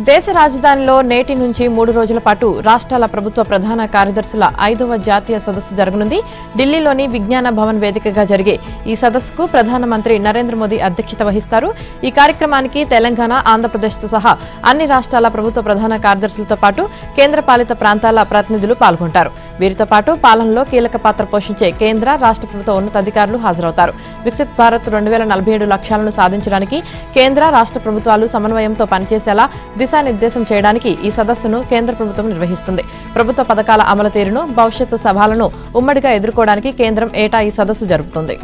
దేశ రాజధానిలో నేటి నుంచి 3 రోజుల పాటు రాష్ట్రాల ప్రభుత్వ ప్రధాన కార్యదర్శుల 5వ జాతీయ సదస్సు జరగనుంది. ఢిల్లీలోని విజ్ఞాన భవన్ వేదికగా జరిగే ఈ సదస్సుకు ప్రధానమంత్రి నరేంద్ర మోదీ అధ్యక్షత వహిస్తారు. ఈ కార్యక్రమానికి తెలంగాణ, ఆంధ్రప్రదేశ్తో సహా అన్ని రాష్ట్రాల ప్రభుత్వ ప్రధాన కార్యదర్శులతో పాటు కేంద్రపాలిత ప్రాంతాల ప్రతినిధులు పాల్గొంటారు. వీరితో పాటు పాలనలో కీలక పాత్ర పోషించే కేంద్ర, రాష్ట్ర ప్రభుత్వ ఉన్నతాధికారులు హాజరవుతారు. వికసిత్ భారత్ 2047 లక్ష్యాలను సాధించడానికి కేంద్ర, రాష్ట్ర ప్రభుత్వాలు సమన్వయంతో పనిచేసేలా దిశానిర్దేశం చేయడానికి ఈ సదస్సును కేంద్ర ప్రభుత్వం నిర్వహిస్తుంది. ప్రభుత్వ పథకాల అమలు తీరును, భవిష్యత్తు సవాళ్లను ఉమ్మడిగా ఎదుర్కోవడానికి కేంద్రం ఏటా ఈ సదస్సు జరుపుతుంది.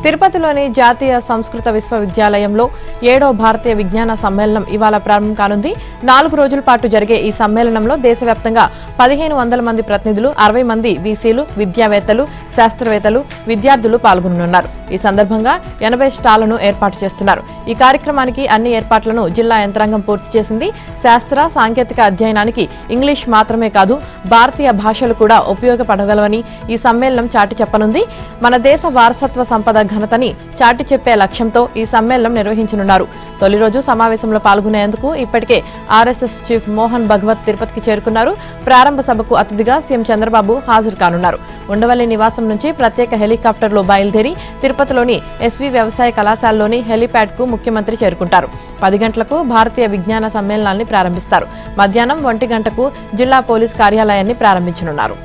తిరుపతిలోని జాతీయ సంస్కృత విశ్వవిద్యాలయంలో 7వ భారతీయ విజ్ఞాన సమ్మేళనం ఇవాళ ప్రారంభం కానుంది. 4 రోజుల పాటు జరిగే ఈ సమ్మేళనంలో దేశవ్యాప్తంగా 1500 మంది ప్రతినిధులు, 60 మంది వీసీలు, విద్యావేత్తలు, శాస్త్రవేత్తలు, విద్యార్థులు పాల్గొననున్నారు. ఈ సందర్భంగా 80 స్టాళ్లను ఏర్పాటు చేస్తున్నారు. ఈ కార్యక్రమానికి అన్ని ఏర్పాట్లను జిల్లా యంత్రాంగం పూర్తి చేసింది. శాస్త్ర, సాంకేతిక అధ్యయనానికి ఇంగ్లీష్ మాత్రమే కాదు, భారతీయ భాషలు కూడా ఉపయోగపడగలవని ఈ సమ్మేళనం చాటి చెప్పనుంది. మన దేశ వారసత్వ సంపద ఘనతని చాటి చెప్పే లక్ష్యంతో ఈ సమ్మేళనం నిర్వహించనున్నారు. తొలి రోజు సమావేశంలో పాల్గొనేందుకు ఇప్పటికే ఆర్ఎస్ఎస్ చీఫ్ మోహన్ భగవత్ తిరుపతికి చేరుకున్నారు. ప్రారంభ సభకు అతిథిగా సీఎం చంద్రబాబు హాజరు కానున్నారు. ఉండవల్లి నివాసం నుంచి ప్రత్యేక హెలికాప్టర్లో బయలుదేరి తిరుపతిలోని ఎస్వి వ్యవసాయ కళాశాలలోని హెలిప్యాడ్ కు ముఖ్యమంత్రి చేరుకుంటారు. 10 గంటలకు భారతీయ విజ్ఞాన సమ్మేళనాన్ని ప్రారంభిస్తారు. మధ్యాహ్నం 1 గంటకు జిల్లా పోలీస్ కార్యాలయాన్ని ప్రారంభించనున్నారు.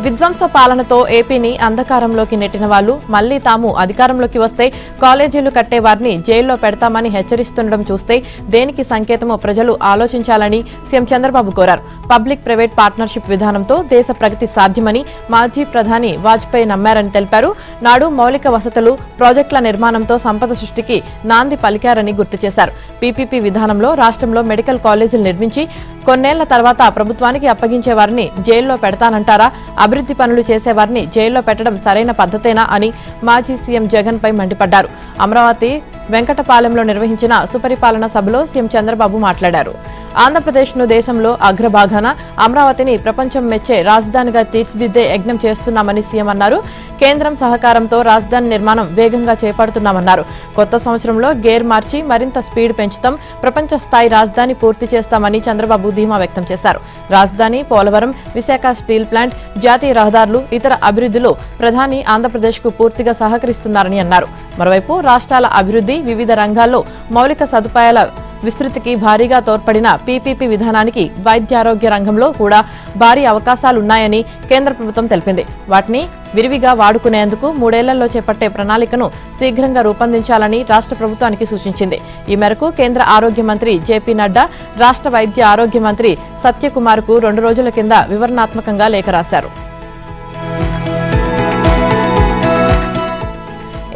విధ్వంస పాలనతో ఏపీని అంధకారంలోకి నెట్టిన వాళ్లు మళ్లీ తాము అధికారంలోకి వస్తే కాలేజీలు కట్టే వారిని జైల్లో పెడతామని హెచ్చరిస్తుండడం చూస్తే దేనికి సంకేతమో ప్రజలు ఆలోచించాలని సీఎం చంద్రబాబు కోరారు. పబ్లిక్ ప్రైవేట్ పార్ట్నర్షిప్ విధానంతో దేశ ప్రగతి సాధ్యమని మాజీ ప్రధాని వాజ్పేయి నమ్మారని తెలిపారు. నాడు మౌలిక వసతులు, ప్రాజెక్టుల నిర్మాణంతో సంపద సృష్టికి నాంది పలికారని గుర్తు చేశారు. పీపీపీ విధానంలో రాష్ట్రంలో మెడికల్ కాలేజీలు నిర్మించి కొన్నేళ్ల తర్వాత ప్రభుత్వానికి అప్పగించే వారిని జైల్లో పెడతానంటారా? అభివృద్ధి పనులు చేసేవారిని జైల్లో పెట్టడం సరైన పద్ధతేనా అని మాజీ సీఎం జగన్ పై మండిపడ్డారు. అమరావతి వెంకటపాలెంలో నిర్వహించిన సుపరిపాలన సభలో సీఎం చంద్రబాబు మాట్లాడారు. ఆంధ్రప్రదేశ్ను దేశంలో అగ్రభాగాన, అమరావతిని ప్రపంచం మెచ్చే రాజధానిగా తీర్చిదిద్దే యజ్ఞం చేస్తున్నామని సీఎం అన్నారు. కేంద్రం సహకారంతో రాజధాని నిర్మాణం వేగంగా చేపడుతున్నామన్నారు. కొత్త సంవత్సరంలో గేర్ మార్చి మరింత స్పీడ్ పెంచుతాం, ప్రపంచ స్థాయి రాజధాని పూర్తి చేస్తామని చంద్రబాబు ధీమా వ్యక్తం చేశారు. రాజధాని, పోలవరం, విశాఖ స్టీల్ ప్లాంట్, జాతీయ రహదారులు, ఇతర అభివృద్ధిలో ప్రధాని ఆంధ్రప్రదేశ్కు పూర్తిగా సహకరిస్తున్నారని అన్నారు. మరోవైపు రాష్ట్రాల అభివృద్ధి, వివిధ రంగాల్లో మౌలిక సదుపాయాల విస్తృతికి భారీగా తోడ్పడిన పీపీపీ విధానానికి వైద్యారోగ్య రంగంలో కూడా భారీ అవకాశాలున్నాయని కేంద్ర ప్రభుత్వం తెలిపింది. వాటిని విరివిగా వాడుకునేందుకు 3 ఏళ్లలో చేపట్టే ప్రణాళికను శీఘ్రంగా రూపొందించాలని రాష్ట్ర ప్రభుత్వానికి సూచించింది. ఈ మేరకు కేంద్ర ఆరోగ్య మంత్రి జేపీ నడ్డా రాష్ట్ర వైద్య ఆరోగ్య మంత్రి సత్యకుమార్కు 2 రోజుల కింద వివరణాత్మకంగా లేఖ రాశారు.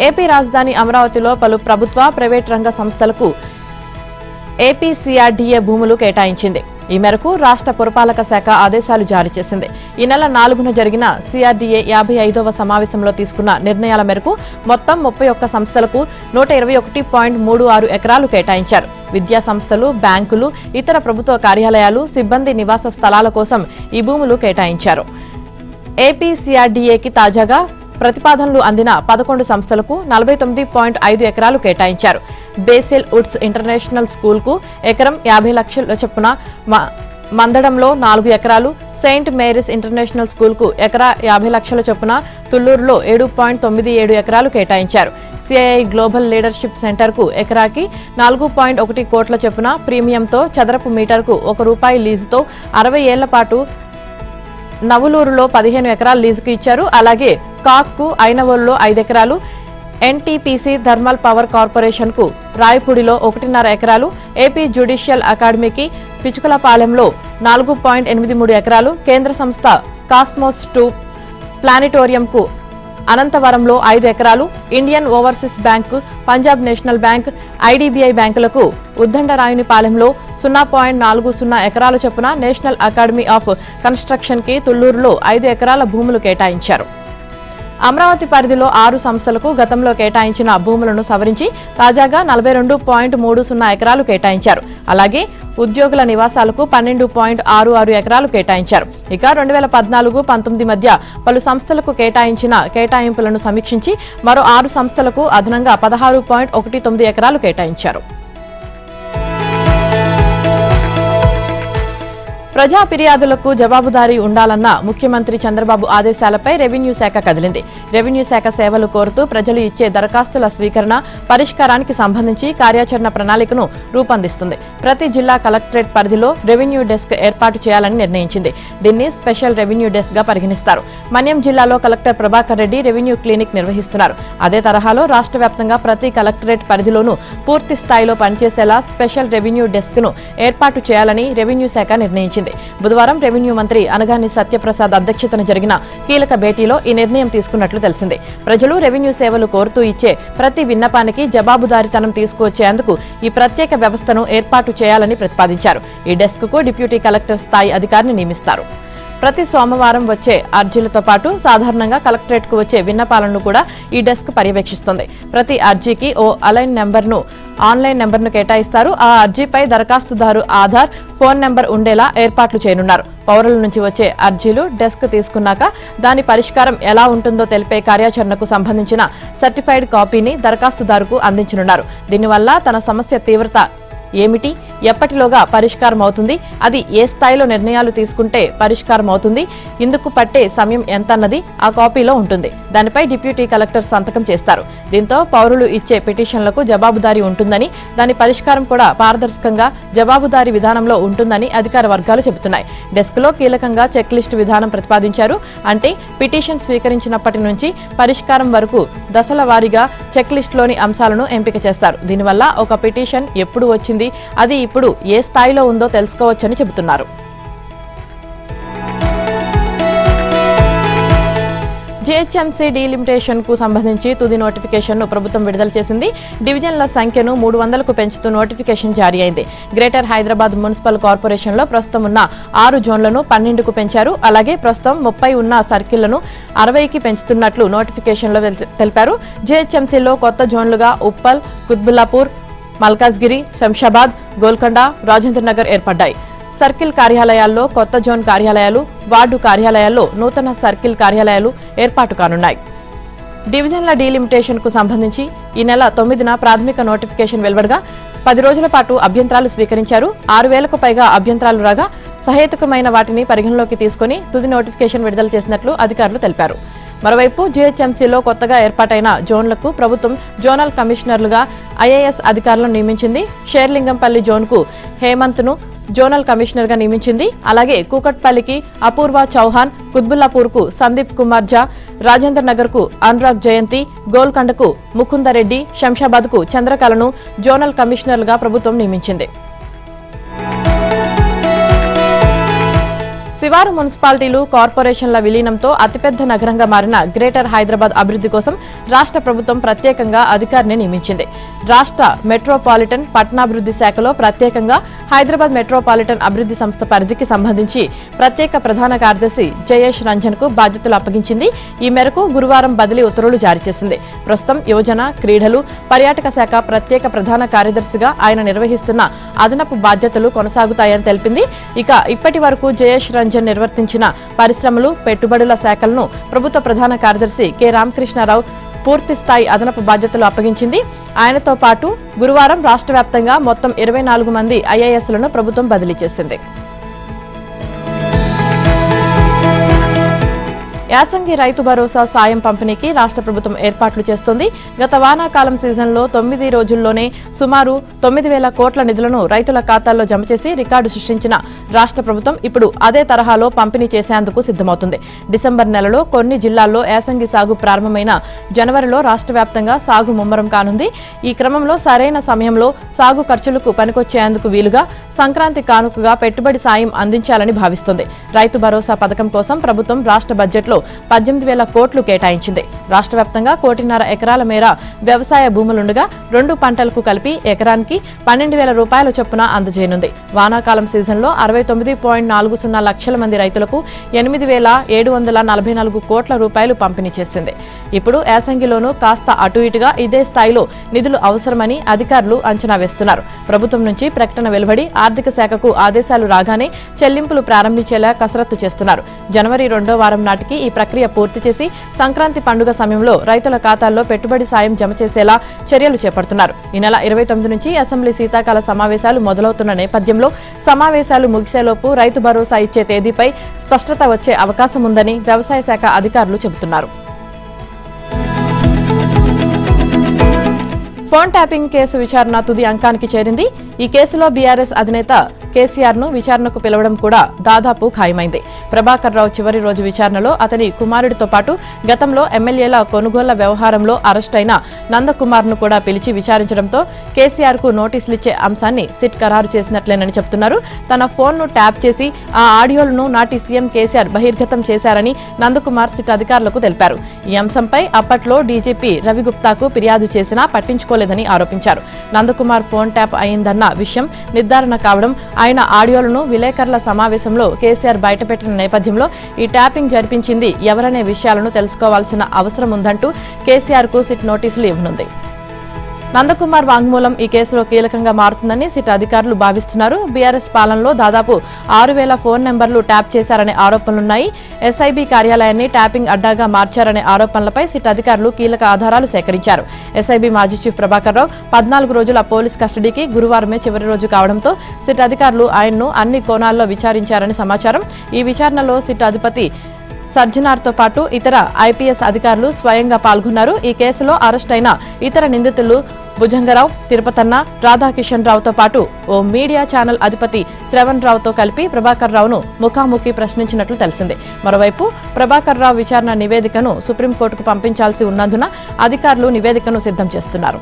ఏపీ రాజధాని అమరావతిలో పలు ప్రభుత్వ, ప్రైవేట్ రంగ సంస్థలకు ఏపీసీఆర్డీఏ భూములు కేటాయించింది. ఈ మేరకు రాష్ట్ర పురపాలక శాఖ ఆదేశాలు జారీ చేసింది. ఈ నెల 4న జరిగిన సీఆర్డీఏ 55వ సమావేశంలో తీసుకున్న నిర్ణయాల మేరకు మొత్తం 31 సంస్థలకు 121.36 ఎకరాలు కేటాయించారు. విద్యా సంస్థలు, బ్యాంకులు, ఇతర ప్రభుత్వ కార్యాలయాలు, సిబ్బంది నివాస స్థలాల కోసం ఈ భూములు కేటాయించారు. ఏపీసీఆర్డీఏకి తాజాగా ప్రతిపాదనలు అందిన 11 సంస్థలకు 49.5 ఎకరాలు కేటాయించారు. బేసిల్ వుడ్స్ ఇంటర్నేషనల్ స్కూల్ కు ఎకరం 50 లక్షల చొప్పున, మందడంలో 4 ఎకరాలు, సెయింట్ మేరీస్ ఇంటర్నేషనల్ స్కూల్ కు ఎకరా 50 లక్షల చొప్పున, తుళ్లూరులో 7.97 ఎకరాలు కేటాయించారు. సిఐఐ గ్లోబల్ లీడర్షిప్ సెంటర్ కు ఎకరాకి 4.1 కోట్ల చొప్పున ప్రీమియంతో చదరపు మీటర్కు ₹1 లీజుతో 60 ఏళ్ల పాటు నవులూరులో 15 ఎకరాలు లీజుకు ఇచ్చారు. అలాగే కాక్కు ఐనవోలులో 5 ఎకరాలు, ఎన్టీపీసీ థర్మల్ పవర్ కార్పొరేషన్ కు రాయపూడిలో 1.5 ఎకరాలు, ఏపీ జ్యుడిషియల్ అకాడమీకి పిచుకలపాలెంలో 4.83 ఎకరాలు, కేంద్ర సంస్థ కాస్మోస్ 2 ప్లానిటోరియంకు అనంతవరంలో 5 ఎకరాలు, Indian overseas bank, Punjab national bank, IDBI బ్యాంకులకు ఉద్దండరాయునిపాలెంలో 0.40 ఎకరాల చొప్పున, నేషనల్ అకాడమీ ఆఫ్ కన్స్ట్రక్షన్ కి తుళ్లూరులో 5 ఎకరాల భూములు కేటాయించారు. అమరావతి పరిధిలో 6 సంస్థలకు గతంలో కేటాయించిన భూములను సవరించి తాజాగా 42.30 ఎకరాలు కేటాయించారు. అలాగే ఉద్యోగుల నివాసాలకు 12.66 ఎకరాలు కేటాయించారు. ఇక 2014-19 మధ్య పలు సంస్థలకు కేటాయించిన కేటాయింపులను సమీక్షించి మరో 6 సంస్థలకు అదనంగా 16.19 ఎకరాలు కేటాయించారు. ప్రజా ఫిర్యాదులకు జవాబుదారీ ఉండాలన్న ముఖ్యమంత్రి చంద్రబాబు ఆదేశాలపై రెవెన్యూ శాఖ కదిలింది. రెవెన్యూ శాఖ సేవలు కోరుతూ ప్రజలు ఇచ్చే దరఖాస్తుల స్వీకరణ, పరిష్కారానికి సంబంధించి కార్యాచరణ ప్రణాళికను రూపొందిస్తుంది. ప్రతి జిల్లా కలెక్టరేట్ పరిధిలో రెవెన్యూ డెస్క్ ఏర్పాటు చేయాలని నిర్ణయించింది. దీన్ని స్పెషల్ రెవెన్యూ డెస్క్ గా పరిగణిస్తారు. మన్యం జిల్లాలో collector Prabhakar Reddy revenue clinic నిర్వహిస్తున్నారు. అదే తరహాలో రాష్ట్ర వ్యాప్తంగా ప్రతి కలెక్టరేట్ పరిధిలోనూ పూర్తి స్థాయిలో పనిచేసేలా స్పెషల్ రెవెన్యూ డెస్క్ ను ఏర్పాటు చేయాలని రెవెన్యూ శాఖ నిర్ణయించింది. బుధవారం రెవెన్యూ మంత్రి అనగాని సత్యప్రసాద్ అధ్యక్షతన జరిగిన కీలక భేటీలో ఈ నిర్ణయం తీసుకున్నట్లు తెలిసింది. ప్రజలు రెవెన్యూ సేవలు కోరుతూ ఇచ్చే ప్రతి విన్నపానికి జవాబుదారీతనం తీసుకువచ్చేందుకు ఈ ప్రత్యేక వ్యవస్థను ఏర్పాటు చేయాలని ప్రతిపాదించారు. ఈ డెస్క్ కు డిప్యూటీ కలెక్టర్ స్థాయి అధికారిని నియమిస్తారు. ప్రతి సోమవారం వచ్చే అర్జీలతో పాటు సాధారణంగా కలెక్టరేట్కు వచ్చే విన్నపాలను కూడా ఈ డెస్క్ పర్యవేక్షిస్తుంది. ప్రతి అర్జీకి ఓ ఆన్లైన్ నెంబర్ను కేటాయిస్తారు. ఆ అర్జీపై దరఖాస్తుదారు ఆధార్, ఫోన్ నెంబర్ ఉండేలా ఏర్పాట్లు చేయనున్నారు. పౌరుల నుంచి వచ్చే అర్జీలు డెస్క్ తీసుకున్నాక దాని పరిష్కారం ఎలా ఉంటుందో తెలిపే కార్యాచరణకు సంబంధించిన సర్టిఫైడ్ కాపీని దరఖాస్తుదారుకు అందించనున్నారు. దీనివల్ల తన సమస్య తీవ్రత ఏమిటి, ఎప్పటిలోగా పరిష్కారం అవుతుంది, అది ఏ స్థాయిలో నిర్ణయాలు తీసుకుంటే పరిష్కారం అవుతుంది, ఇందుకు పట్టే సమయం ఎంతన్నది ఆ కాపీలో ఉంటుంది. దానిపై డిప్యూటీ కలెక్టర్ సంతకం చేస్తారు. దీంతో పౌరులు ఇచ్చే పిటిషన్లకు జవాబుదారీ ఉంటుందని, దాని పరిష్కారం కూడా పారదర్శకంగా జవాబుదారీ విధానంలో ఉంటుందని అధికార వర్గాలు చెబుతున్నాయి. డెస్క్లో కీలకంగా చెక్ లిస్టు విధానం ప్రతిపాదించారు. అంటే పిటిషన్ స్వీకరించినప్పటి నుంచి పరిష్కారం వరకు దశల వారీగా చెక్ లిస్టులోని అంశాలను ఎంపిక చేస్తారు. దీనివల్ల ఒక పిటిషన్ ఎప్పుడు వచ్చింది, అది ఇప్పుడు ఏ స్థాయిలో ఉందో తెలుసుకోవచ్చని చెబుతున్నారు. జీహెచ్ఎంసీ డీలిమిటేషన్ కు సంబంధించి తుది నోటిఫికేషన్ ను ప్రభుత్వం విడుదల చేసింది. డివిజన్ల సంఖ్యను 300కు పెంచుతూ నోటిఫికేషన్ జారీ అయింది. గ్రేటర్ హైదరాబాద్ మున్సిపల్ కార్పొరేషన్ లో ప్రస్తుతం ఉన్న 6 జోన్లను 12కు పెంచారు. అలాగే ప్రస్తుతం 30 ఉన్న సర్కిళ్లను 60కి పెంచుతున్నట్లు నోటిఫికేషన్ లో తెలిపారు. జీహెచ్ఎంసీలో కొత్త జోన్లుగా ఉప్పల్, కుత్బుల్లాపూర్, మల్కాజ్గిరి, శంషాబాద్, గోల్కొండ, రాజేంద్ర నగర్ ఏర్పడ్డాయి. సర్కిల్ కార్యాలయాల్లో కొత్త జోన్ కార్యాలయాలు, వార్డు కార్యాలయాల్లో నూతన సర్కిల్ కార్యాలయాలు ఏర్పాటు కానున్నాయి. డివిజన్ల డీలిమిటేషన్ కు సంబంధించి ఈ నెల 9న ప్రాథమిక నోటిఫికేషన్ వెలువడగా 10 రోజుల పాటు అభ్యంతరాలు స్వీకరించారు. 6,000కు పైగా అభ్యంతరాలు రాగా సహేతుకమైన వాటిని పరిగణలోకి తీసుకుని తుది నోటిఫికేషన్ విడుదల చేసినట్లు అధికారులు తెలిపారు. మరోవైపు జీహెచ్ఎంసీలో కొత్తగా ఏర్పాటైన జోన్లకు ప్రభుత్వం జోనల్ కమిషనర్లుగా ఐఏఎస్ అధికారులను నియమించింది. షేర్లింగంపల్లి జోన్కు హేమంత్ను జోనల్ కమిషనర్గా నియమించింది. అలాగే కూకట్పల్లికి అపూర్వ చౌహాన్, కుత్బుల్లాపూర్కు సందీప్ కుమార్ ఝా, రాజేంద్ర నగర్కు అనురాగ్ జయంతి, గోల్కొండకు ముకుందరెడ్డి, శంషాబాద్కు చంద్రకళను జోనల్ కమిషనర్లుగా ప్రభుత్వం నియమించింది. శివారు మున్సిపాలిటీలు, కార్పొరేషన్ల విలీనంతో అతిపెద్ద నగరంగా మారిన గ్రేటర్ హైదరాబాద్ అభివృద్ధి కోసం రాష్ట్ర ప్రభుత్వం ప్రత్యేకంగా అధికారిని నియమించింది. రాష్ట్ర మెట్రోపాలిటన్ పట్టణాభివృద్ధి శాఖలో ప్రత్యేకంగా హైదరాబాద్ మెట్రోపాలిటన్ అభివృద్ధి సంస్థ పరిధికి సంబంధించి ప్రత్యేక ప్రధాన కార్యదర్శి జయేష్ రంజన్ కు బాధ్యతలు అప్పగించింది. ఈ మేరకు గురువారం బదిలీ ఉత్తర్వులు జారీ చేసింది. ప్రస్తుతం యువజన, క్రీడలు, పర్యాటక శాఖ ప్రత్యేక ప్రధాన కార్యదర్శిగా ఆయన నిర్వహిస్తున్న అదనపు బాధ్యతలు కొనసాగుతాయని తెలిపింది. ఇక ఇప్పటి వరకు జయేష్ రంజన్ నిర్వర్తించిన పరిశ్రమలు, పెట్టుబడుల శాఖలను ప్రభుత్వ ప్రధాన కార్యదర్శి కె రామకృష్ణారావు పూర్తి స్థాయి అదనపు బాధ్యతలు అప్పగించింది. ఆయనతో పాటు గురువారం రాష్ట్ర వ్యాప్తంగా మొత్తం 24 మంది ఐఏఎస్లను ప్రభుత్వం బదిలీ చేసింది. యాసంగి రైతు భరోసా సాయం పంపిణీకి రాష్ట్ర ప్రభుత్వం ఏర్పాట్లు చేస్తోంది. గత వానాకాలం సీజన్లో 9 రోజుల్లోనే సుమారు 9,000 కోట్ల నిధులను రైతుల ఖాతాల్లో జమ చేసి రికార్డు సృష్టించిన రాష్ట్ర ప్రభుత్వం ఇప్పుడు అదే తరహాలో పంపిణీ చేసేందుకు సిద్ధమవుతుంది. డిసెంబర్ నెలలో కొన్ని జిల్లాల్లో యాసంగి సాగు ప్రారంభమైన జనవరిలో రాష్ట్ర వ్యాప్తంగా సాగు ముమ్మరం కానుంది. ఈ క్రమంలో సరైన సమయంలో సాగు ఖర్చులకు పనికొచ్చేందుకు వీలుగా సంక్రాంతి కానుకగా పెట్టుబడి సాయం అందించాలని భావిస్తోంది. రైతు భరోసా పథకం కోసం ప్రభుత్వం రాష్ట్ర బడ్జెట్లో 18,000 కోట్లు కేటాయించింది. రాష్ట్ర వ్యాప్తంగా 1.5 ఎకరాల మేర వ్యవసాయ భూములుండగా 2 పంటలకు కలిపి ఎకరానికి 12,000 రూపాయల చొప్పున అందజేయనుంది. వానాకాలం సీజన్లో 69.40 లక్షల మంది రైతులకు 8,744 కోట్ల రూపాయలు పంపిణీ చేసింది. ఇప్పుడు యాసంగిలోనూ కాస్త అటు ఇటుగా ఇదే స్థాయిలో నిధులు అవసరమని అధికారులు అంచనా వేస్తున్నారు. ప్రభుత్వం నుంచి ప్రకటన వెలువడి ఆర్థిక శాఖకు ఆదేశాలు రాగానే చెల్లింపులు ప్రారంభించేలా కసరత్తు చేస్తున్నారు. జనవరి 2వ వారం నాటికి ఈ ప్రక్రియ పూర్తి చేసి సంక్రాంతి పండుగ సమయంలో రైతుల ఖాతాల్లో పెట్టుబడి సాయం జమ చేసేలా చర్యలు చేపడుతున్నారు. ఈ నెల 29 నుంచి అసెంబ్లీ శీతాకాల సమావేశాలు మొదలవుతున్న నేపథ్యంలో సమావేశాలు ముగిసేలోపు రైతు భరోసా ఇచ్చే తేదీపై స్పష్టత వచ్చే అవకాశం ఉందని వ్యవసాయ శాఖ అధికారులు చెబుతున్నారు. ఫోన్ ట్యాపింగ్ కేసు విచారణ తుది అంకానికి చేరింది. ఈ కేసులో బీఆర్ఎస్ అధినేత కేసీఆర్ ను విచారణకు పిలవడం కూడా దాదాపు ఖాయమైంది. ప్రభాకర్ రావు చివరి రోజు విచారణలో అతని కుమారుడితో పాటు గతంలో ఎమ్మెల్యేల కొనుగోళ్ల వ్యవహారంలో అరెస్టైన నందకుమార్ ను కూడా పిలిచి విచారించడంతో కేసీఆర్ కు నోటీసులిచ్చే అంశాన్ని సిట్ ఖరారు చేసినట్లేనని చెబుతున్నారు. తన ఫోన్ ను ట్యాప్ చేసి ఆ ఆడియోలను నాటి సీఎం కేసీఆర్ బహిర్గతం చేశారని నందకుమార్ సిట్ అధికారులకు తెలిపారు. ఈ అంశంపై అప్పట్లో డీజీపీ రవిగుప్తాకు ఫిర్యాదు చేసినా పట్టించుకోలేదని ఆరోపించారు. నందకుమార్ ఫోన్ ట్యాప్ అయిందన్న విషయం నిర్ధారణ కావడం, ఆయన ఆడియోలను విలేకరుల సమావేశంలో కేసీఆర్ బయటపెట్టిన నేపథ్యంలో ఈ ట్యాపింగ్ జరిపించింది ఎవరనే విషయాలను తెలుసుకోవాల్సిన అవసరం ఉందంటూ కేసీఆర్ కు సిట్ నోటీసులు ఇవ్వనుంది. నందకుమార్ వాంగ్మూలం ఈ కేసులో కీలకంగా మారుతుందని సిట్ అధికారులు భావిస్తున్నారు. బీఆర్ఎస్ పాలనలో దాదాపు 6,000 ఫోన్ నెంబర్లు ట్యాప్ చేశారనే ఆరోపణలున్నాయి. ఎస్ఐబీ కార్యాలయాన్ని ట్యాపింగ్ అడ్డాగా మార్చారనే ఆరోపణలపై సిట్ అధికారులు కీలక ఆధారాలు సేకరించారు. ఎస్ఐబీ మాజీ చీఫ్ ప్రభాకర్ రావు 14 రోజుల పోలీస్ కస్టడీకి గురువారమే చివరి రోజు కావడంతో సిట్ అధికారులు ఆయన్ను అన్ని కోణాల్లో విచారించారని సమాచారం. ఈ విచారణలో సిట్ అధిపతి సజ్జనార్తో పాటు ఇతర ఐపీఎస్ అధికారులు స్వయంగా పాల్గొన్నారు. ఈ కేసులో అరెస్టైన ఇతర నిందితులు భుజంగరావు, తిరుపతన్న, రాధాకిషన్ రావుతో పాటు ఓ మీడియా ఛానల్ అధిపతి శ్రవణ్ రావుతో కలిపి ప్రభాకర్ రావును ముఖాముఖి ప్రశ్నించినట్లు తెలిసింది. మరోవైపు ప్రభాకర్ రావు విచారణ నివేదికను సుప్రీంకోర్టుకు పంపించాల్సి ఉన్నందున అధికారులు నివేదికను సిద్ధం చేస్తున్నారు.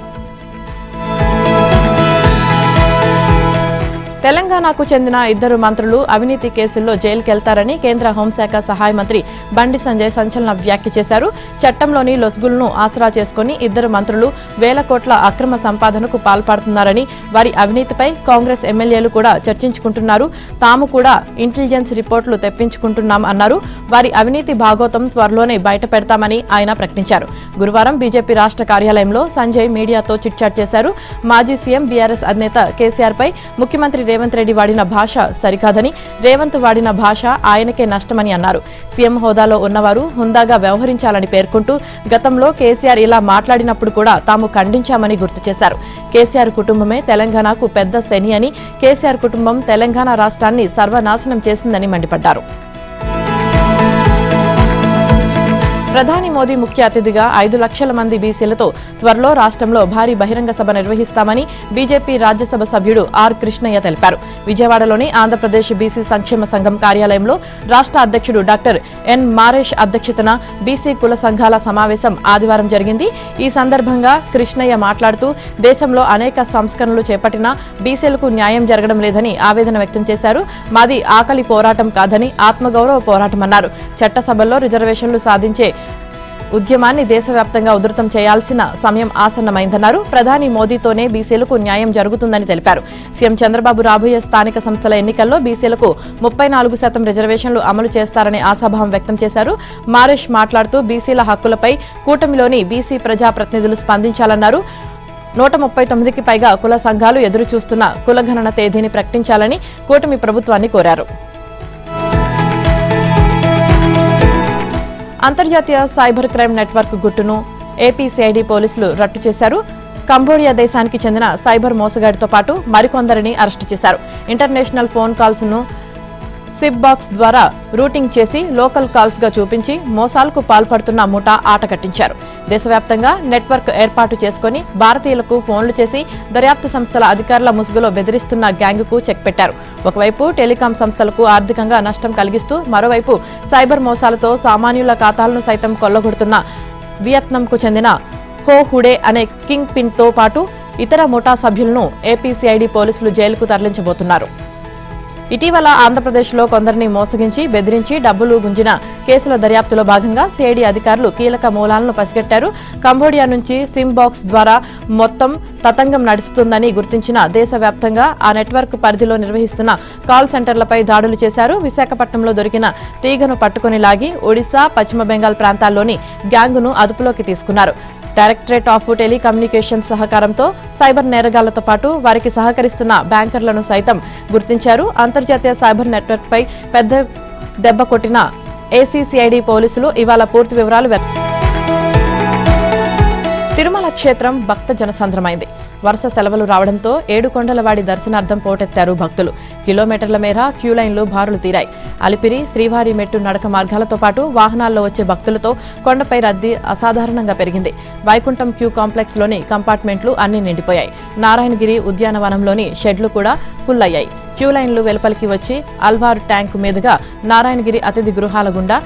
తెలంగాణకు చెందిన 2 మంత్రులు అవినీతి కేసుల్లో జైలుకెళ్తారని కేంద్ర హోంశాఖ సహాయ మంత్రి బండి సంజయ్ సంచలన వ్యాఖ్య చేశారు. చట్టంలోని లొసుగులను ఆసరా చేసుకుని 2 మంత్రులు వేల కోట్ల అక్రమ సంపాదనకు పాల్పడుతున్నారని, వారి అవినీతిపై కాంగ్రెస్ ఎమ్మెల్యేలు కూడా చర్చించుకుంటున్నారు. తాము కూడా ఇంటెలిజెన్స్ రిపోర్టులు తెప్పించుకుంటున్నాం అన్నారు. వారి అవినీతి భాగోతం త్వరలోనే బయట పెడతామని ఆయన ప్రకటించారు. గురువారం బీజేపీ రాష్ట్ర కార్యాలయంలో సంజయ్ మీడియాతో చిట్చాట్ చేశారు. మాజీ సీఎం బీఆర్ఎస్ అధినేత కేసీఆర్ పై ముఖ్యమంత్రి రేవంత్ రెడ్డి వాడిన భాష సరికాదని, రేవంత్ వాడిన భాష ఆయనకే నష్టమని అన్నారు. సీఎం హోదాలో ఉన్నవారు హుందాగా వ్యవహరించాలని పేర్కొంటూ గతంలో కేసీఆర్ ఇలా మాట్లాడినప్పుడు కూడా తాము ఖండించామని గుర్తు చేశారు. కేసీఆర్ కుటుంబమే తెలంగాణకు పెద్ద శని అని, కేసీఆర్ కుటుంబం తెలంగాణ రాష్ట్రాన్ని సర్వనాశనం చేసిందని మండిపడ్డారు. ప్రధాని మోదీ ముఖ్య అతిథిగా 5 లక్షల మంది బీసీలతో త్వరలో రాష్ట్రంలో భారీ బహిరంగ సభ నిర్వహిస్తామని బీజేపీ రాజ్యసభ సభ్యుడు ఆర్ కృష్ణయ్య తెలిపారు. విజయవాడలోని ఆంధ్రప్రదేశ్ బీసీ సంక్షేమ సంఘం కార్యాలయంలో రాష్ట్ర అధ్యక్షుడు డాక్టర్ ఎన్ మారేష్ అధ్యక్షతన బీసీ కుల సంఘాల సమావేశం ఆదివారం జరిగింది. ఈ సందర్భంగా కృష్ణయ్య మాట్లాడుతూ దేశంలో అనేక సంస్కరణలు చేపట్టినా బీసీలకు న్యాయం జరగడం లేదని ఆవేదన వ్యక్తం చేశారు. మాది ఆకలి పోరాటం కాదని ఆత్మగౌరవ పోరాటమన్నారు. చట్టసభల్లో రిజర్వేషన్లు సాధించే ఉద్యమాన్ని దేశవ్యాప్తంగా ఉధృతం చేయాల్సిన సమయం ఆసన్నమైందన్నారు. ప్రధాని మోదీతోనే బీసీలకు న్యాయం జరుగుతుందని తెలిపారు. సీఎం చంద్రబాబు రాబోయే స్థానిక సంస్థల ఎన్నికల్లో బీసీలకు 34% రిజర్వేషన్లు అమలు చేస్తారనే ఆశాభావం వ్యక్తం చేశారు. మారేష్ మాట్లాడుతూ బీసీల హక్కులపై కూటమిలోని బీసీ ప్రజాప్రతినిధులు స్పందించాలన్నారు. 139కి పైగా కుల సంఘాలు ఎదురుచూస్తున్న కులగణన తేదీని ప్రకటించాలని కూటమి ప్రభుత్వాన్ని కోరారు. అంతర్జాతీయ సైబర్ క్రైమ్ నెట్వర్క్ గుట్టును ఏపీ సిఐడి పోలీసులు రట్టు చేశారు. కంబోడియా దేశానికి చెందిన సైబర్ మోసగాడితో పాటు మరికొందరిని అరెస్టు చేశారు. ఇంటర్నేషనల్ ఫోన్ కాల్స్ ను సిప్ బాక్స్ ద్వారా రూటింగ్ చేసి లోకల్ కాల్స్ గా చూపించి మోసాలకు పాల్పడుతున్న ముఠా ఆట కట్టించారు. దేశవ్యాప్తంగా నెట్వర్క్ ఏర్పాటు చేసుకుని భారతీయులకు ఫోన్లు చేసి దర్యాప్తు సంస్థల అధికారుల ముసుగులో బెదిరిస్తున్న గ్యాంగ్కు చెక్ పెట్టారు. ఒకవైపు టెలికాం సంస్థలకు ఆర్థికంగా నష్టం కలిగిస్తూ మరోవైపు సైబర్ మోసాలతో సామాన్యుల ఖాతాలను సైతం కొల్లగొడుతున్న వియత్నాంకు చెందిన హో హుడే అనే కింగ్ పిన్ తో పాటు ఇతర ముఠా సభ్యులను ఏపీ సిఐడి పోలీసులు జైలుకు తరలించబోతున్నారు. ఇటీవల ఆంధ్రప్రదేశ్లో కొందరిని మోసగించి బెదిరించి డబ్బులు గుంజిన కేసుల దర్యాప్తులో భాగంగా సిఐడి అధికారులు కీలక మూలాలను పసిగట్టారు. కంబోడియా నుంచి సిమ్ బాక్స్ ద్వారా మొత్తం తతంగం నడుస్తుందని గుర్తించిన దేశవ్యాప్తంగా ఆ నెట్వర్క్ పరిధిలో నిర్వహిస్తున్న కాల్ సెంటర్లపై దాడులు చేశారు. విశాఖపట్నంలో దొరికిన తీగను పట్టుకుని లాగి ఒడిశా, పశ్చిమ బెంగాల్ ప్రాంతాల్లోని గ్యాంగును అదుపులోకి తీసుకున్నారు. డైరెక్టరేట్ ఆఫ్ టెలికమ్యూనికేషన్స్ సహకారంతో సైబర్ నేరగాళ్లతో పాటు వారికి సహకరిస్తున్న బ్యాంకర్లను సైతం గుర్తించారు. అంతర్జాతీయ సైబర్ నెట్వర్క్పై పెద్ద దెబ్బ కొట్టిన ఏసీసీఐడి పోలీసులు ఇవాళ పూర్తి వివరాలు తిరుమల క్షేత్రం భక్త జనసంద్రమైంది. వరుస సెలవులు రావడంతో ఏడుకొండలవాడి దర్శనార్థం పోటెత్తారు భక్తులు. కిలోమీటర్ల మేర క్యూలైన్లు బారులు తీరాయి. అలిపిరి, శ్రీవారి మెట్టు నడక మార్గాలతో పాటు వాహనాల్లో వచ్చే భక్తులతో కొండపై రద్దీ అసాధారణంగా పెరిగింది. వైకుంఠం క్యూ కాంప్లెక్స్లోని కంపార్ట్మెంట్లు అన్ని నిండిపోయాయి. నారాయణగిరి ఉద్యానవనంలోని షెడ్లు కూడా ఫుల్ అయ్యాయి. క్యూలైన్లు వెలుపలికి వచ్చి అల్వార్ ట్యాంకు మీదుగా నారాయణగిరి అతిథి గృహాల గుండా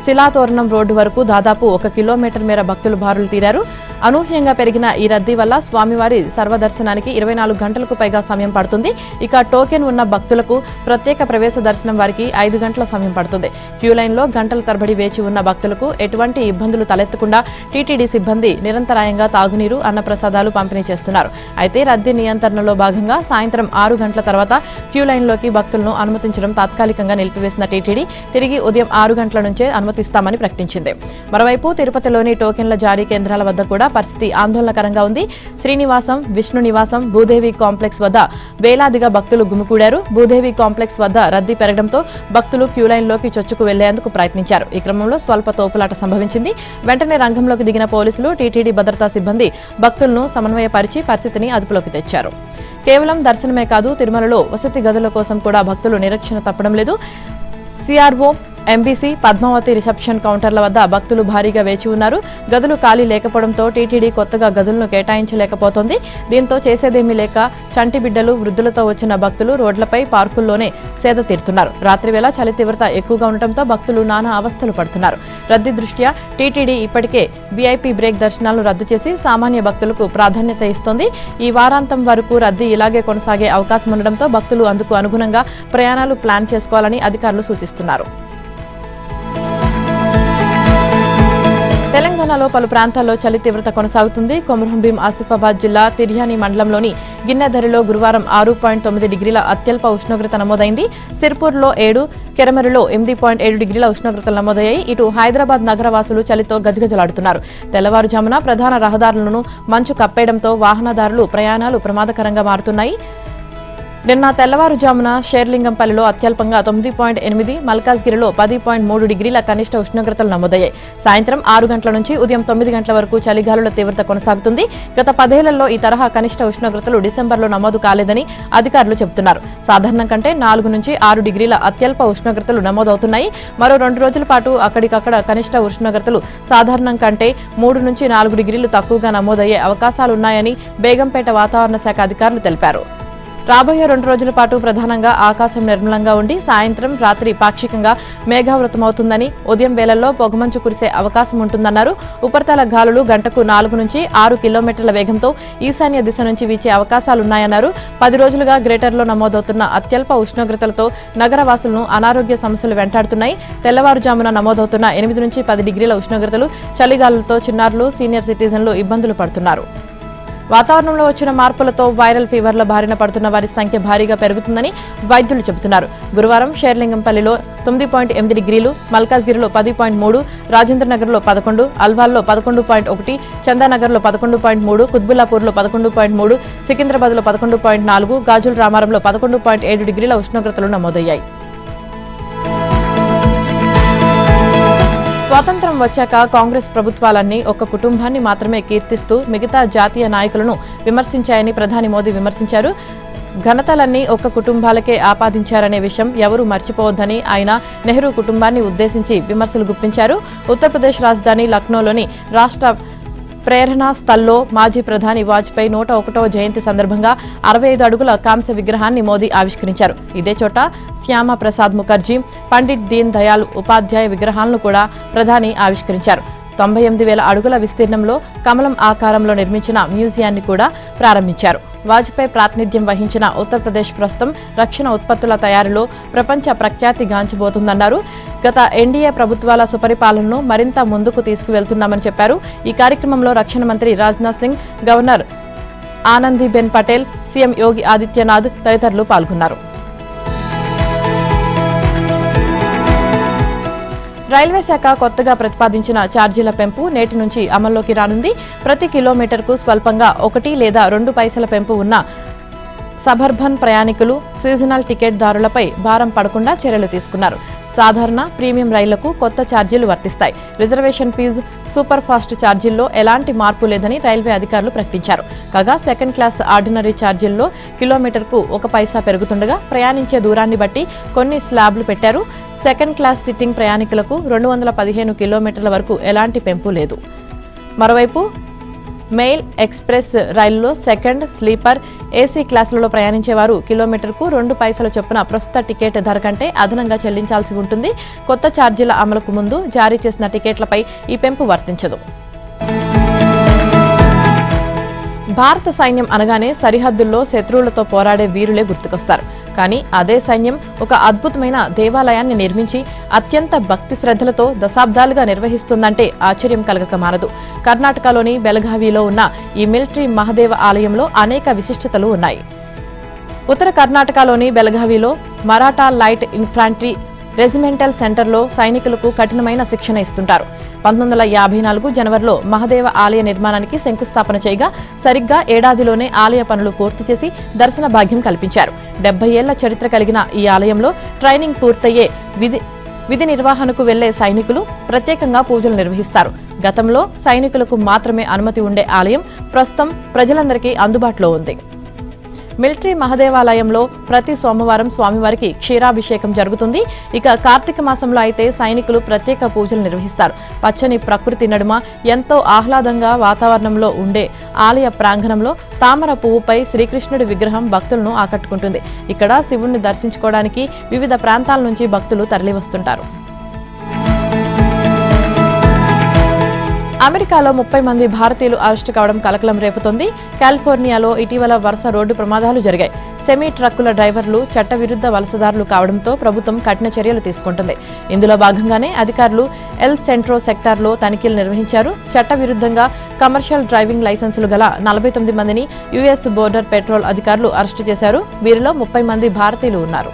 శిలాతోరణం రోడ్డు వరకు దాదాపు 1 కిలోమీటర్ మేర భక్తులు బారులు తీరారు. అనూహ్యంగా పెరిగిన ఈ రద్దీ వల్ల స్వామివారి సర్వదర్శనానికి 24 గంటలకు పైగా సమయం పడుతుంది. ఇక టోకెన్ ఉన్న భక్తులకు ప్రత్యేక ప్రవేశ దర్శనం వారికి 5 గంటల సమయం పడుతుంది. క్యూలైన్లో గంటల తరబడి వేచి ఉన్న భక్తులకు ఎటువంటి ఇబ్బందులు తలెత్తకుండా టీటీడీ సిబ్బంది నిరంతరాయంగా తాగునీరు, అన్నప్రసాదాలు పంపిణీ చేస్తున్నారు. అయితే రద్దీ నియంత్రణలో భాగంగా సాయంత్రం 6 గంటల తర్వాత క్యూలైన్లోకి భక్తులను అనుమతించడం తాత్కాలికంగా నిలిపివేసిన టీటీడీ తిరిగి ఉదయం 6 గంటల నుంచే అనుమతిస్తామని ప్రకటించింది. మరోవైపు తిరుపతిలోని టోకెన్ల జారీ కేంద్రాల వద్ద కూడా పరిస్థితి ఆందోళనకరంగా ఉంది. శ్రీనివాసం, విష్ణు నివాసం, భూదేవి కాంప్లెక్స్ వద్ద వేలాదిగా భక్తులు గుమికూడారు. భూదేవి కాంప్లెక్స్ వద్ద రద్దీ పెరగడంతో భక్తులు క్యూలైన్లోకి చొచ్చుకు వెళ్లేందుకు ప్రయత్నించారు. ఈ క్రమంలో స్వల్ప తోపులాట సంభవించింది. వెంటనే రంగంలోకి దిగిన పోలీసులు, టీటీడీ భద్రతా సిబ్బంది భక్తులను సమన్వయపరిచి పరిస్థితిని అదుపులోకి తెచ్చారు. కేవలం దర్శనమే కాదు, తిరుమలలో వసతి గదుల కోసం కూడా భక్తులు నిరీక్షణ తప్పడం లేదు. సిఆర్ఓ, ఎంబీసీ, పద్మావతి రిసెప్షన్ కౌంటర్ల వద్ద భక్తులు భారీగా వేచి ఉన్నారు. గదులు ఖాళీ లేకపోవడంతో టీటీడీ కొత్తగా గదులను కేటాయించలేకపోతోంది. దీంతో చేసేదేమీ లేక చంటి బిడ్డలు, వృద్ధులతో వచ్చిన భక్తులు రోడ్లపై, పార్కుల్లోనే సేద తీరుతున్నారు. రాత్రివేళ చలి తీవ్రత ఎక్కువగా ఉండటంతో భక్తులు నానా అవస్థలు పడుతున్నారు. రద్దీ దృష్ట్యా టీటీడీ ఇప్పటికే వీఐపీ బ్రేక్ దర్శనాలను రద్దు చేసి సామాన్య భక్తులకు ప్రాధాన్యత ఇస్తోంది. ఈ వారాంతం వరకు రద్దీ ఇలాగే కొనసాగే అవకాశం ఉండడంతో భక్తులు అందుకు అనుగుణంగా ప్రయాణాలు ప్లాన్ చేసుకోవాలని అధికారులు సూచిస్తున్నారు. తెలంగాణలో పలు ప్రాంతాల్లో చలి తీవ్రత కొనసాగుతుంది. కొమరంభీం, ఆసిఫాబాద్ జిల్లా తిర్యాని మండలంలోని గిన్నెధరిలో గురువారం 6.9 డిగ్రీల అత్యల్ప ఉష్ణోగ్రత నమోదైంది. సిర్పూర్లో 7, కెరమెరులో 8.7 డిగ్రీల ఉష్ణోగ్రతలు నమోదయ్యాయి. ఇటు హైదరాబాద్ నగరవాసులు చలితో గజగజలాడుతున్నారు. తెల్లవారుజామున ప్రధాన రహదారులను మంచు కప్పేయడంతో వాహనదారులు ప్రయాణాలు ప్రమాదకరంగా మారుతున్నాయి. నిన్న తెల్లవారుజామున షేర్లింగంపల్లిలో అత్యల్పంగా 9.8, మల్కాజ్గిరిలో 10.3 డిగ్రీల కనిష్ట ఉష్ణోగ్రతలు నమోదయ్యాయి. సాయంత్రం 6 గంటల నుంచి ఉదయం 9 గంటల వరకు చలిగాలుల తీవ్రత కొనసాగుతుంది. గత 10 ఏళ్లలో ఈ తరహా కనిష్ట ఉష్ణోగ్రతలు డిసెంబర్లో నమోదు కాలేదని అధికారులు చెబుతున్నారు. సాధారణం కంటే 4 నుంచి 6 డిగ్రీల అత్యల్ప ఉష్ణోగ్రతలు నమోదవుతున్నాయి. మరో 2 రోజుల పాటు అక్కడికక్కడ కనిష్ట ఉష్ణోగ్రతలు సాధారణం కంటే 3 నుంచి 4 డిగ్రీలు తక్కువగా నమోదయ్యే అవకాశాలున్నాయని బేగంపేట వాతావరణ శాఖ అధికారులు తెలిపారు. రాబోయే 2 రోజుల పాటు ప్రధానంగా ఆకాశం నిర్మలంగా ఉండి సాయంత్రం, రాత్రి పాక్షికంగా మేఘావృతమవుతుందని, ఉదయం వేళల్లో పొగమంచు కురిసే అవకాశం ఉంటుందన్నారు. ఉపరితల గాలులు గంటకు 4 నుంచి 6 కిలోమీటర్ల వేగంతో ఈశాన్య దిశ నుంచి వీచే అవకాశాలున్నాయన్నారు. 10 రోజులుగా గ్రేటర్లో నమోదవుతున్న అత్యల్ప ఉష్ణోగ్రతలతో నగరవాసులను అనారోగ్య సమస్యలు వెంటాడుతున్నాయి. తెల్లవారుజామున నమోదవుతున్న 8 నుంచి 10 డిగ్రీల ఉష్ణోగ్రతలు చలిగాలులతో చిన్నారులు, సీనియర్ సిటిజన్లు ఇబ్బందులు పడుతున్నారు. వాతావరణంలో వచ్చిన మార్పులతో వైరల్ ఫీవర్ల బారిన పడుతున్న వారి సంఖ్య భారీగా పెరుగుతుందని వైద్యులు చెబుతున్నారు. గురువారం షేర్లింగంపల్లిలో 9.8 డిగ్రీలు, మల్కాజ్గిరిలో 10.3, రాజేంద్రనగర్లో 11, అల్వాల్లో 11.1, చందానగర్లో 11.3, కుత్బుల్లాపూర్లో 11.3, సికింద్రాబాద్లో 11.4, గాజుల రామారంలో 11.7 డిగ్రీల ఉష్ణోగ్రతలు నమోదయ్యాయి. స్వాతంత్ర్యం వచ్చాక కాంగ్రెస్ ప్రభుత్వాలన్నీ ఒక్క కుటుంబాన్ని మాత్రమే కీర్తిస్తూ మిగతా జాతీయ నాయకులను విమర్శించాయని ప్రధాని మోదీ విమర్శించారు. ఘనతలన్నీ ఒక్క కుటుంబాలకే ఆపాదించారనే విషయం ఎవరూ మర్చిపోవద్దని ఆయన నెహ్రూ కుటుంబాన్ని ఉద్దేశించి విమర్శలు గుప్పించారు. ఉత్తరప్రదేశ్ రాజధాని లక్నోలోని రాష్ట్ర ప్రేరణా స్థల్లో మాజీ ప్రధాని వాజ్పేయి 101వ జయంతి సందర్భంగా 65 అడుగుల కాంస్య విగ్రహాన్ని మోదీ ఆవిష్కరించారు. ఇదే చోట శ్యామ ప్రసాద్ ముఖర్జీ, పండిట్ దీన్ దయాళ్ ఉపాధ్యాయ విగ్రహాలను కూడా ప్రధాని ఆవిష్కరించారు. 98,000 అడుగుల విస్తీర్ణంలో కమలం ఆకారంలో నిర్మించిన మ్యూజియాన్ని కూడా ప్రారంభించారు. వాజ్పేయి ప్రాతినిధ్యం వహించిన ఉత్తరప్రదేశ్ ప్రస్తుతం రక్షణ ఉత్పత్తుల తయారీలో ప్రపంచ ప్రఖ్యాతి గాంచబోతుందన్నారు. గత ఎన్డీఏ ప్రభుత్వాల సుపరిపాలనను మరింత ముందుకు తీసుకువెళ్తున్నామని చెప్పారు. ఈ కార్యక్రమంలో రక్షణ మంత్రి రాజ్నాథ్ సింగ్, గవర్నర్ ఆనందీబెన్ పటేల్, సీఎం యోగి ఆదిత్యనాథ్ తదితరులు పాల్గొన్నారు. రైల్వే శాఖ కొత్తగా ప్రతిపాదించిన ఛార్జీల పెంపు నేటి నుంచి అమల్లోకి రానుంది. ప్రతి కిలోమీటర్కు స్వల్పంగా 1 లేదా 2 పైసల పెంపు ఉన్న సబర్బన్ ప్రయాణికులు, సీజనల్ టికెట్ దారులపై భారం పడకుండా చర్యలు తీసుకున్నారు. సాధారణ, ప్రీమియం రైళ్లకు కొత్త ఛార్జీలు వర్తిస్తాయి. రిజర్వేషన్ ఫీజు, సూపర్ ఫాస్ట్ ఛార్జీల్లో ఎలాంటి మార్పు లేదని రైల్వే అధికారులు ప్రకటించారు. కాగా సెకండ్ క్లాస్ ఆర్డినరీ ఛార్జీల్లో కిలోమీటర్కు 1 పైసా పెరుగుతుండగా ప్రయాణించే దూరాన్ని బట్టి కొన్ని స్లాబ్లు పెట్టారు. సెకండ్ క్లాస్ సిట్టింగ్ ప్రయాణికులకు 215 కిలోమీటర్ల వరకు ఎలాంటి పెంపు లేదు. మరోవైపు మెయిల్, ఎక్స్ప్రెస్ రైలులో సెకండ్, స్లీపర్, ఏసీ క్లాసులలో ప్రయాణించేవారు కిలోమీటర్కు 2 పైసల చొప్పున ప్రస్తుత టికెట్ ధర కంటే అదనంగా చెల్లించాల్సి ఉంటుంది. కొత్త ఛార్జీల అమలుకు ముందు జారీ చేసిన టికెట్లపై ఈ పెంపు వర్తించదు. భారత సైన్యం అనగానే సరిహద్దుల్లో శత్రువులతో పోరాడే వీరులే గుర్తుకొస్తారు. కానీ అదే సైన్యం ఒక అద్భుతమైన దేవాలయాన్ని నిర్మించి అత్యంత భక్తి శ్రద్ధలతో దశాబ్దాలుగా నిర్వహిస్తుందంటే ఆశ్చర్యం కలగక మానదు. కర్ణాటకలోని బెళగావిలో ఉన్న ఈ మిలిటరీ మహాదేవ ఆలయంలో అనేక విశిష్టతలు ఉన్నాయి. ఉత్తర కర్ణాటకలోని బెళగావిలో మరాఠా లైట్ ఇన్ఫాంట్రీ రెజిమెంటల్ సెంటర్లో సైనికులకు కఠినమైన శిక్షణ ఇస్తుంటారు. 1954 జనవరిలో మహాదేవ ఆలయ నిర్మాణానికి శంకుస్థాపన చేయగా సరిగ్గా ఏడాదిలోనే ఆలయ పనులు పూర్తి చేసి దర్శన భాగ్యం కల్పించారు. 70 ఏళ్ల చరిత్ర కలిగిన ఈ ఆలయంలో ట్రైనింగ్ పూర్తయ్యే విధి నిర్వహణకు వెళ్లే సైనికులు ప్రత్యేకంగా పూజలు నిర్వహిస్తారు. గతంలో సైనికులకు మాత్రమే అనుమతి ఉండే ఆలయం ప్రస్తుతం ప్రజలందరికీ అందుబాటులో ఉంది. మిలిటరీ మహాదేవాలయంలో ప్రతి సోమవారం స్వామివారికి క్షీరాభిషేకం జరుగుతుంది. ఇక కార్తీక మాసంలో అయితే సైనికులు ప్రత్యేక పూజలు నిర్వహిస్తారు. పచ్చని ప్రకృతి నడుమ ఎంతో ఆహ్లాదంగా వాతావరణంలో ఉండే ఆలయ ప్రాంగణంలో తామర పువ్వుపై శ్రీకృష్ణుడి విగ్రహం భక్తులను ఆకట్టుకుంటుంది. ఇక్కడ శివుణ్ణి దర్శించుకోవడానికి వివిధ ప్రాంతాల నుంచి భక్తులు తరలివస్తుంటారు. అమెరికాలో 30 మంది భారతీయులు అరెస్టు కావడం కలకలం రేపుతోంది. కాలిఫోర్నియాలో ఇటీవల వరుస రోడ్డు ప్రమాదాలు జరిగాయి. సెమీ ట్రక్కుల డ్రైవర్లు చట్టవిరుద్ధ వలసదారులు కావడంతో ప్రభుత్వం కఠిన చర్యలు తీసుకుంటుంది. ఇందులో భాగంగానే అధికారులు ఎల్ సెంట్రో సెక్టార్లో తనిఖీలు నిర్వహించారు. చట్టవిరుద్ధంగా కమర్షియల్ డ్రైవింగ్ లైసెన్సులు గల 49 మందిని యుఎస్ బోర్డర్ పెట్రోల్ అధికారులు అరెస్టు చేశారు. వీరిలో 30 మంది భారతీయులు ఉన్నారు.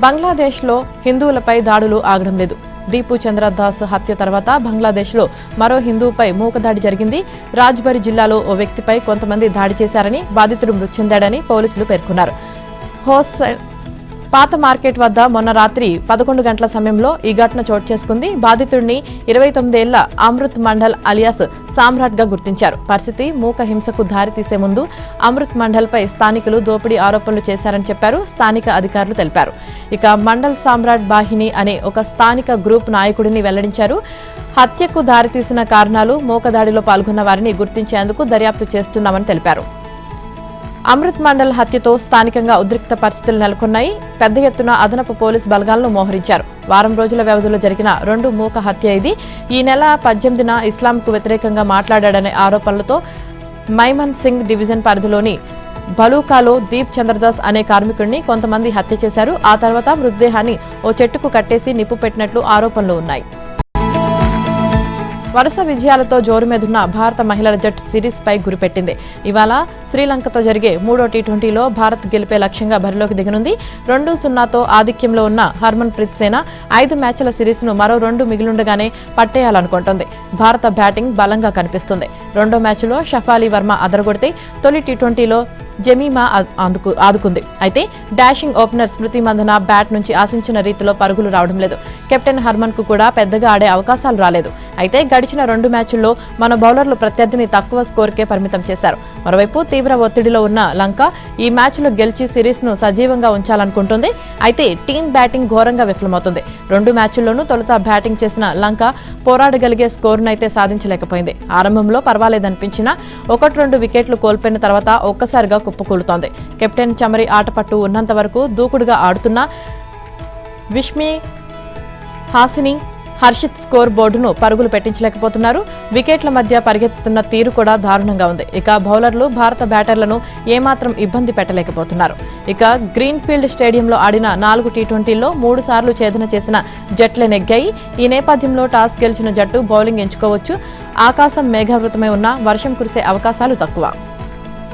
బంగ్లాదేశ్లో హిందువులపై దాడులు ఆగడం లేదు. దీపు చంద్రదాస్ హత్య తర్వాత బంగ్లాదేశ్లో మరో హిందువుపై మూకదాడి జరిగింది. రాజ్బరి జిల్లాలో ఓ వ్యక్తిపై కొంతమంది దాడి చేశారని, బాధితుడు మృతి చెందాడని పోలీసులు పేర్కొన్నారు. పాత మార్కెట్ వద్ద మొన్న రాత్రి 11 గంటల సమయంలో ఈ ఘటన చోటు చేసుకుంది. బాధితుడిని 29 ఏళ్ల అమృత్ మండల్ అలియాస్ సామ్రాట్గా గుర్తించారు. పరిస్థితి మూక హింసకు దారితీసే ముందు అమృత్ మండల్పై స్థానికులు దోపిడీ ఆరోపణలు చేశారని చెప్పారు స్థానిక అధికారులు తెలిపారు. ఇక మండల్ సామ్రాట్ బాహిని అనే ఒక స్థానిక గ్రూప్ నాయకుడిని వెల్లడించారు. హత్యకు దారితీసిన కారణాలు, మూకదాడిలో పాల్గొన్న వారిని గుర్తించేందుకు దర్యాప్తు చేస్తున్నామని తెలిపారు. అమృత్ మండల్ హత్యతో స్థానికంగా ఉద్రిక్త పరిస్థితులు నెలకొన్నాయి. పెద్ద ఎత్తున అదనపు పోలీసు బలగాలను మోహరించారు. వారం రోజుల వ్యవధిలో జరిగిన 2 మూక హత్య ఇది. ఈ నెల 18న ఇస్లాంకు వ్యతిరేకంగా మాట్లాడాడనే ఆరోపణలతో మైమన్ సింగ్ డివిజన్ పరిధిలోని బలూకాలో దీప్ చంద్రదాస్ అనే కార్మికుడిని కొంతమంది హత్య చేశారు. ఆ తర్వాత మృతదేహాన్ని ఓ చెట్టుకు కట్టేసి నిప్పు పెట్టినట్లు ఆరోపణలు ఉన్నాయి. వరుస విజయాలతో జోరుమీదున్న భారత మహిళల జట్టు సిరీస్పై గురిపెట్టింది. ఇవాళ శ్రీలంకతో జరిగే 3వ టీ20లో భారత్ గెలిపే లక్ష్యంగా బరిలోకి దిగనుంది. 2-0తో ఆధిక్యంలో ఉన్న హర్మన్ ప్రీత్ సేన 5 మ్యాచ్ల సిరీస్ను మరో 2 మిగిలుండగానే పట్టేయాలనుకుంటోంది. భారత బ్యాటింగ్ బలంగా కనిపిస్తుంది. రెండో మ్యాచ్లో షఫాలీ వర్మ అదరగొడితే తొలి టీ20లో జమీమా ఆదుకుంది. అయితే డాషింగ్ ఓపెనర్ స్మృతి మందన బ్యాట్ నుంచి ఆశించిన రీతిలో పరుగులు రావడం లేదు. కెప్టెన్ హర్మన్ కు కూడా పెద్దగా ఆడే అవకాశాలు రాలేదు. అయితే గడిచిన 2 మ్యాచ్ల్లో మన బౌలర్లు ప్రత్యర్థిని తక్కువ స్కోర్కే పరిమితం చేశారు. మరోవైపు తీవ్ర ఒత్తిడిలో ఉన్న లంక ఈ మ్యాచ్లో గెలిచి సిరీస్ను సజీవంగా ఉంచాలనుకుంటుంది. అయితే టీం బ్యాటింగ్ ఘోరంగా విఫలమవుతుంది. 2 మ్యాచ్ల్లోనూ తొలుత బ్యాటింగ్ చేసిన లంక పోరాడగలిగే స్కోరునైతే సాధించలేకపోయింది. ఆరంభంలో పర్వాలేదనిపించినా 1-2 వికెట్లు కోల్పోయిన తర్వాత ఒక్కసారిగా కుప్పకూలుతోంది. కెప్టెన్ చమరి ఆటపట్టు ఉన్నంత వరకు దూకుడుగా ఆడుతున్న విష్మి హాసిని హర్షిత్ స్కోర్ బోర్డును పరుగులు పెట్టించలేకపోతున్నారు. వికెట్ల మధ్య పరిగెత్తుతున్న తీరు కూడా దారుణంగా ఉంది. ఇక బౌలర్లు భారత బ్యాటర్లను ఏమాత్రం ఇబ్బంది పెట్టలేకపోతున్నారు. ఇక గ్రీన్ ఫీల్డ్ స్టేడియంలో ఆడిన 4 టీ20ల్లో 3 సార్లు ఛేదన చేసిన జట్లే నెగ్గాయి. ఈ నేపథ్యంలో టాస్ గెలిచిన జట్టు బౌలింగ్ ఎంచుకోవచ్చు. ఆకాశం మేఘావృతమై ఉన్నా వర్షం కురిసే అవకాశాలు తక్కువ.